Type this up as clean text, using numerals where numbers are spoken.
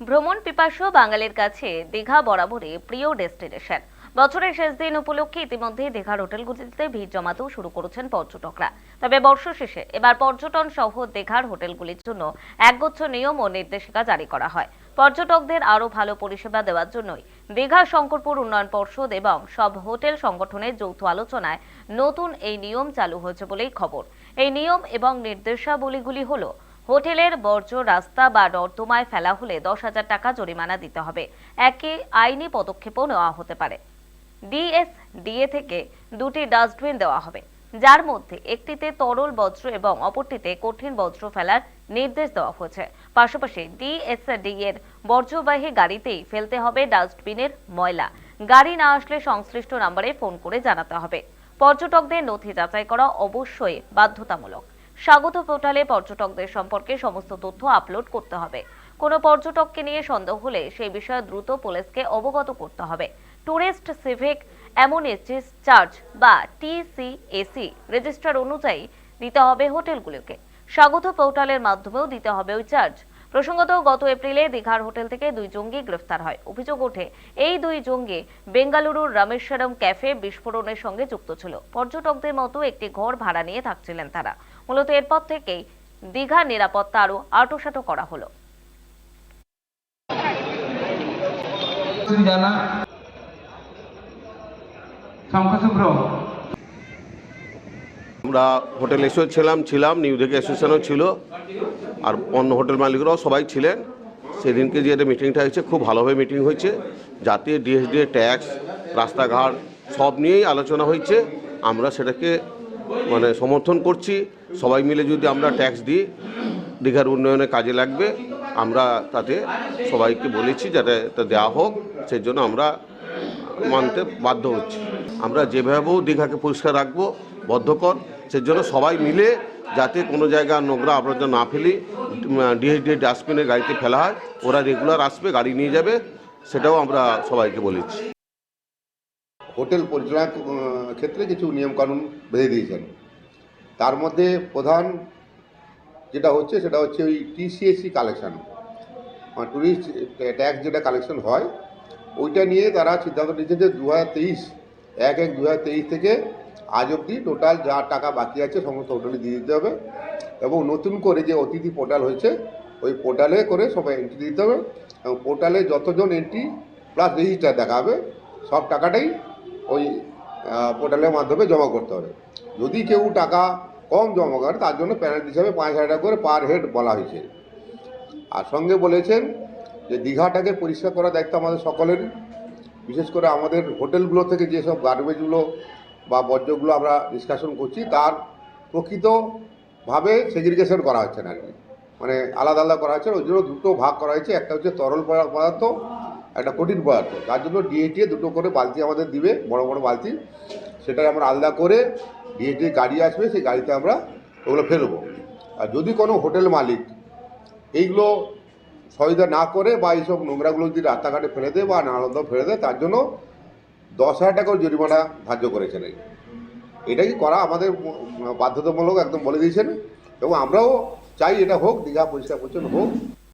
ভ্রমণ পিপাসু বাঙালির কাছে দীঘা বরাবরই প্রিয় ডেস্টিনেশন। বছরের শেষ দিন উপলক্ষে ইতিমধ্যে দীঘার হোটেলগুলিতে ভিড় জমাতেও শুরু করেছেন পর্যটকরা। তবে বর্ষ শেষে এবার পর্যটন সহ দীঘার হোটেলগুলির জন্য একগুচ্ছ নিয়ম ও নির্দেশিকা জারি করা হয়। পর্যটকদের আরো ভালো পরিষেবা দেওয়ার জন্যই দীঘা শঙ্করপুর উন্নয়ন পর্ষদ এবং সব হোটেল সংগঠনের যৌথ আলোচনায় নতুন এই নিয়ম চালু হয়েছে বলেই খবর। এই নিয়ম এবং নির্দেশাবলীগুলি হলো: হোটেলের বর্জ্য রাস্তা বা নর্দমায় ফেলা হলে 10,000 টাকা জরিমানা দিতে হবে। একই আইনি পদক্ষেপও নেওয়া হতে পারে। ডিএসডিএ থেকে 2টি ডাস্টবিন দেওয়া হবে, যার মধ্যে একটিতে তরল বজ্র এবং অপরটিতে কঠিন বজ্র ফেলার নির্দেশ দেওয়া হয়েছে। পাশাপাশি ডিএসডি এর বর্জ্যবাহী গাড়িতেই ফেলতে হবে ডাস্টবিনের ময়লা। গাড়ি না আসলে সংশ্লিষ্ট নম্বরে ফোন করে জানাতে হবে। পর্যটকদের নথি যাচাই করা অবশ্যই বাধ্যতামূলক। স্বাগত পোর্টালে পর্যটকদের সম্পর্কে সমস্ত তথ্য আপলোড করতে হবে। কোনো পর্যটককে নিয়ে সন্দেহ হলে সেই বিষয়ে দ্রুত পুলিশকে অবগত করতে হবে। টুরিস্ট সিভিক অ্যামনিটিস চার্জ বা টিসিএসি রেজিস্টার অনুযায়ী দিতে হবে হোটেলগুলোকে। স্বাগত পোর্টালের মাধ্যমেও দিতে হবে ওই চার্জ। প্রসঙ্গত, গত এপ্রিলে দীঘার হোটেল থেকে 2 জঙ্গি গ্রেফতার হয়। অভিযোগ ওঠে, এই 2 জঙ্গি বেঙ্গালুরুর রামেশ্বরম ক্যাফে বিস্ফোরণের সঙ্গে যুক্ত ছিল। পর্যটকদের মতো একটি ঘর ভাড়া নিয়ে থাকছিলেন তারা। মূলত এরপর থেকেই দীঘার নিরাপত্তা আরো আঁটোসাঁটো করা হলো। আমরা হোটেল ছিলাম নিউ দিঘা অ্যাসোসিয়েশনও ছিল, আর অন্য হোটেল মালিকরাও সবাই ছিলেন। সেদিনকে যে মিটিংটা হয়েছে খুব ভালোভাবে মিটিং হয়েছে, যাতে ডিএসডি ট্যাক্স, রাস্তাঘাট সব নিয়েই আলোচনা হয়েছে। আমরা সেটাকে সমর্থন করছি। সবাই মিলে যদি আমরা ট্যাক্স দিই, দীঘার উন্নয়নে কাজে লাগবে। আমরা তাতে সবাইকে বলেছি যাতে তা দেওয়া হোক, সেই জন্য আমরা মানতে বাধ্য হচ্ছি। আমরা যেভাবেও দীঘাকে পরিষ্কার রাখবো, বদ্ধকর, সেজন্য সবাই মিলে যাতে কোনো জায়গায় নোংরা আবর্জনা না ফেলি, ডিএসডি ডাস্টবিনে গাড়িতে ফেলা হয়। ওরা রেগুলার আসবে, গাড়ি নিয়ে যাবে, সেটাও আমরা সবাইকে বলেছি। হোটেল পরিচালনার ক্ষেত্রে কিছু নিয়মকানুন বেঁধে দিয়েছেন। তার মধ্যে প্রধান যেটা হচ্ছে সেটা হচ্ছে ওই টিসিএসি কালেকশন, ট্যুরিস্ট ট্যাক্স যেটা কালেকশন হয়, ওইটা নিয়ে তারা সিদ্ধান্ত নিয়েছে যে 2023 থেকে আজ অবধি টোটাল যা টাকা বাকি আছে সমস্ত হোটেলে দিয়ে দিতে হবে। এবং নতুন করে যে অতিথি পোর্টাল হয়েছে, ওই পোর্টালে করে সবাই এন্ট্রি দিতে হবে, এবং পোর্টালে যতজন এন্ট্রি প্লাস রেজিস্টার দেখাবে সব টাকাটাই ওই পোর্টালের মাধ্যমে জমা করতে হবে। যদি কেউ টাকা কম জমা করে, তার জন্য পেনাল্টি হিসাবে 5,000 টাকা করে পার হেড বলা হয়েছে। আর সঙ্গে বলেছেন যে দীঘাটাকে পরিষ্কার করার দায়িত্ব আমাদের সকলের, বিশেষ করে আমাদের হোটেলগুলো থেকে যেসব গার্বেজগুলো বা বর্জ্যগুলো আমরা নিষ্কাশন করছি, তার প্রকৃতভাবে সেগ্রিগেশন করা হচ্ছে না, আর কি আলাদা আলাদা করা হচ্ছে। ওই জন্য দুটো ভাগ করা হয়েছে, একটা হচ্ছে তরল পদার্থ, একটা কঠিন পদার্থ। তার জন্য ডিএটি দুটো করে বালতি আমাদের দিবে, বড় বড় বালতি, সেটাই আমরা আলাদা করে ডিএটি গাড়ি আসবে, সেই গাড়িতে আমরা ওগুলো ফেলবো। আর যদি কোনো হোটেল মালিক এইগুলো সহিদা না করে বা এইসব নোংরাগুলো যদি রাস্তাঘাটে ফেলে দেয় বা নালন্দা ফেলে দেয়, তার জন্য 10,000 টাকাও জরিমানা ধার্য করেছেন। এটাই করা আমাদের বাধ্যতামূলক একদম বলে দিয়েছেন, এবং আমরাও চাই এটা হোক, দীঘা পরিষ্কার পরিচ্ছন্ন হোক।